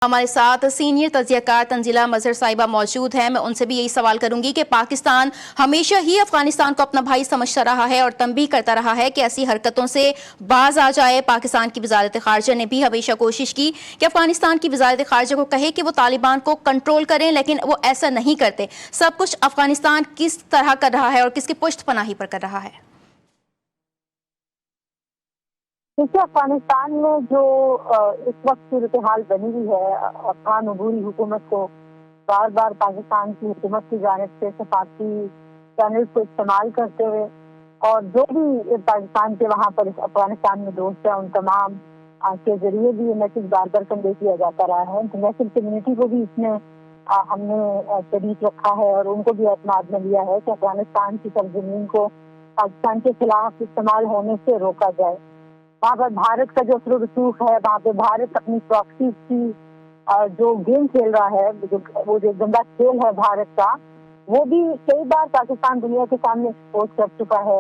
हमारे साथ सीनियर तज्जियाकार तंजीला मजहर साहिबा मौजूद हैं। मैं उनसे भी यही सवाल करूंगी कि पाकिस्तान हमेशा ही अफगानिस्तान को अपना भाई समझता रहा है और तंबीह करता रहा है कि ऐसी हरकतों से बाज आ जाए। पाकिस्तान की वजारत खारजा ने भी हमेशा कोशिश की कि अफगानिस्तान की वजारत खारजा को कहे कि वो तालिबान को कंट्रोल करें, लेकिन वो ऐसा नहीं करते। सब कुछ अफगानिस्तान किस तरह कर रहा है और किसकी पुष्टपनाही पर कर रहा है? देखिए, अफगानिस्तान में जो इस वक्त सूरत हाल बनी हुई है, अफगान अबूरी हुकूमत को बार बार पाकिस्तान की हुकूमत की जानिब से सफारती चैनल को इस्तेमाल करते हुए और जो भी पाकिस्तान के वहाँ पर अफगानिस्तान में दोस्त हैं उन तमाम के जरिए भी ये मैसेज बार बार कन्वे किया जाता रहा है। इंटरनेशनल कम्युनिटी को भी इसमें हमने शरीक रखा है और उनको भी एतमाद में लिया है कि अफगानिस्तान की सरजमीन को पाकिस्तान के खिलाफ इस्तेमाल होने से रोका जाए। वहाँ पर भारत का जो असर रसूख है, वहाँ पे भारत अपनी प्रॉक्सी की जो गेम खेल रहा है, वो जो गंदा खेल है भारत का, वो भी कई बार पाकिस्तान दुनिया के सामने एक्सपोज कर चुका है।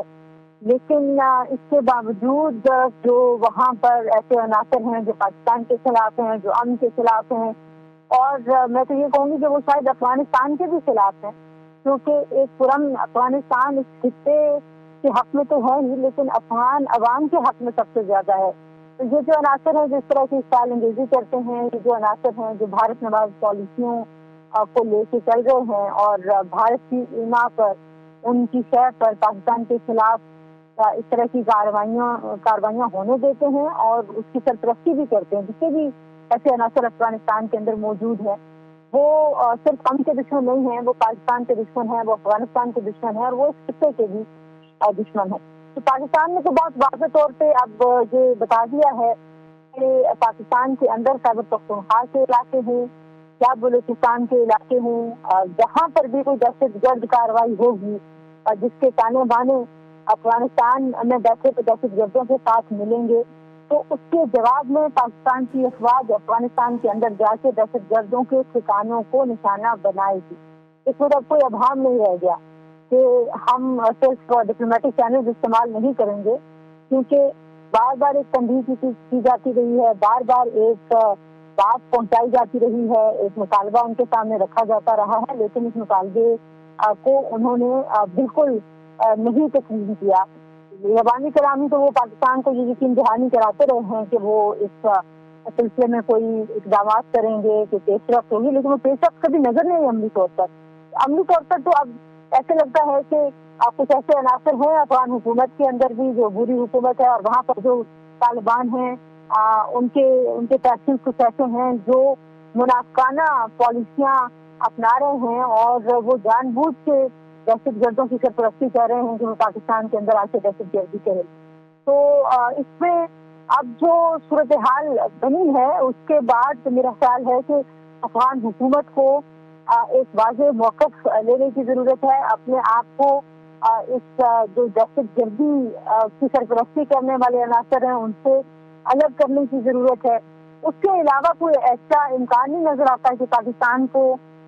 लेकिन इसके बावजूद जो वहाँ पर ऐसे अनासर हैं जो पाकिस्तान के खिलाफ हैं, जो अमन के खिलाफ हैं, और मैं तो ये कहूँगी कि वो शायद अफगानिस्तान के भी खिलाफ हैं, क्योंकि एक पुरम अफगानिस्तान इस खित्ते के हक में तो है ही, लेकिन अफगान अवाम के हक में सबसे ज्यादा है। तो ये जो अनासर है जिस तरह की ख्याल अंगेजी करते हैं, ये जो अनासर हैं जो भारत नवाज पॉलिसियों को लेके चल रहे हैं और भारत की ईमा पर, उनकी शय पर पाकिस्तान के खिलाफ इस तरह की कार्रवाइयाँ होने देते हैं और उसकी सरपरस्ती भी करते हैं। जितने भी ऐसे अनासर अफगानिस्तान के अंदर मौजूद है, वो सिर्फ हम के दुश्मन नहीं है, वो पाकिस्तान के दुश्मन है, वो अफगानिस्तान के दुश्मन है और वो इस खित्ते के भी दुश्मन है। तो पाकिस्तान ने तो बहुत वाज़ेह तौर पे अब ये बता दिया है कि पाकिस्तान के अंदर खैबर पख्तूनख्वा के इलाके हैं या बलूचिस्तान के इलाके हैं, जहाँ पर भी कोई दहशतगर्द कार्रवाई होगी जिसके ताने बाने अफगानिस्तान में बैठे तो दहशतगर्दों के साथ मिलेंगे, तो उसके जवाब में पाकिस्तान की अफवाज अफगानिस्तान के अंदर जाके दहशतगर्दों के ठिकानों को निशाना बनाएगी। इसमें अब कोई अभाव नहीं रह गया कि हम सिर्फ डिप्लोमेटिक चैनल इस्तेमाल नहीं करेंगे, क्योंकि बार बार एक तंबीह की जाती रही है, बार बार एक बात पहुंचाई जाती रही है, एक मुतालबा उनके सामने रखा जाता रहा है, लेकिन इस मुतालबे को उन्होंने बिल्कुल नहीं तस्लीम किया। ज़बानी कलामी तो वो पाकिस्तान को ये यकीन दहानी कराते रहे हैं कि वो इस सिलसिले में कोई इक़दाम करेंगे कि पेशरफ्त होगी, लेकिन वो पेशरफ्त कभी नजर नहीं अमली तौर पर। अमली तौर पर तो अब ऐसे लगता है कि कुछ ऐसे अनासर हैं अफगान हुकूमत के अंदर भी जो बुरी हुकूमत है, और वहाँ पर जो तालिबान हैं उनके पैसे कुछ ऐसे हैं जो मुनाफिकाना पॉलिसियाँ अपना रहे हैं और वो जानबूझ के दहशतगर्दों की सरपरस्ती कर रहे हैं कि वो पाकिस्तान के अंदर आके दहशतगर्दी करें। तो इसमें अब जो सूरत हाल बनी है उसके बाद मेरा ख्याल है कि अफगान हुकूमत को एक वाज़ेह मौक़िफ़ लेने की ज़रूरत है। अपने आप को इस जो दहशतगर्दी की सरपरस्ती करने वाले अनासर हैं उनसे अलग करने की ज़रूरत है। उसके अलावा कोई ऐसा इम्कान नहीं नज़र आता कि पाकिस्तान को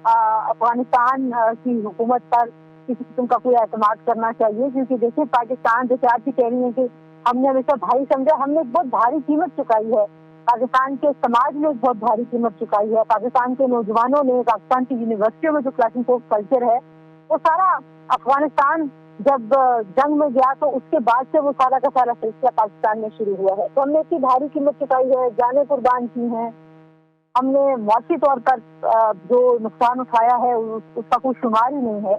अफगानिस्तान की हुकूमत पर किसी किस्म का कोई एतमाद करना चाहिए, क्योंकि देखिए पाकिस्तान, जैसे आप भी कह रही हैं कि हमने हमेशा भाई समझा, हमने एक बहुत भारी कीमत चुकाई है। पाकिस्तान के समाज में बहुत भारी कीमत चुकाई है। पाकिस्तान के नौजवानों ने, पाकिस्तान की यूनिवर्सिटियों में जो क्लासिंग ऑफ कल्चर है, वो सारा अफगानिस्तान जब जंग में गया तो उसके बाद से वो सारा का सारा सिलसिला पाकिस्तान में शुरू हुआ है। तो हमने इतनी भारी कीमत चुकाई है, जाने कुर्बान की हैं, हमने मौसी तौर पर जो नुकसान उठाया है उसका कोई शुमार ही नहीं है।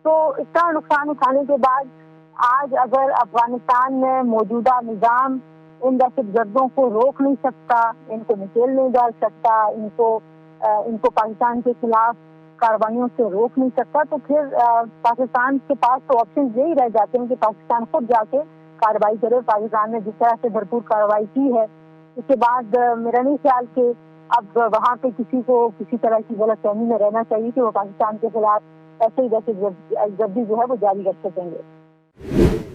तो इतना नुकसान उठाने के बाद आज अगर अफगानिस्तान में मौजूदा निज़ाम इन दहशतगर्दों को रोक नहीं सकता, इनको निकेल नहीं डाल सकता, इनको पाकिस्तान के खिलाफ कार्रवाइयों से रोक नहीं सकता, तो फिर पाकिस्तान के पास तो ऑप्शन यही रह जाते हैं कि पाकिस्तान खुद जाके कार्रवाई करे। पाकिस्तान ने जिस तरह से भरपूर कार्रवाई की है, उसके बाद मेरा नहीं ख्याल कि अब वहाँ पे किसी को किसी तरह की गलतफहमी में रहना चाहिए कि वो पाकिस्तान के खिलाफ ऐसे ही दहशतगर्दी जो है वो जारी रख सकेंगे।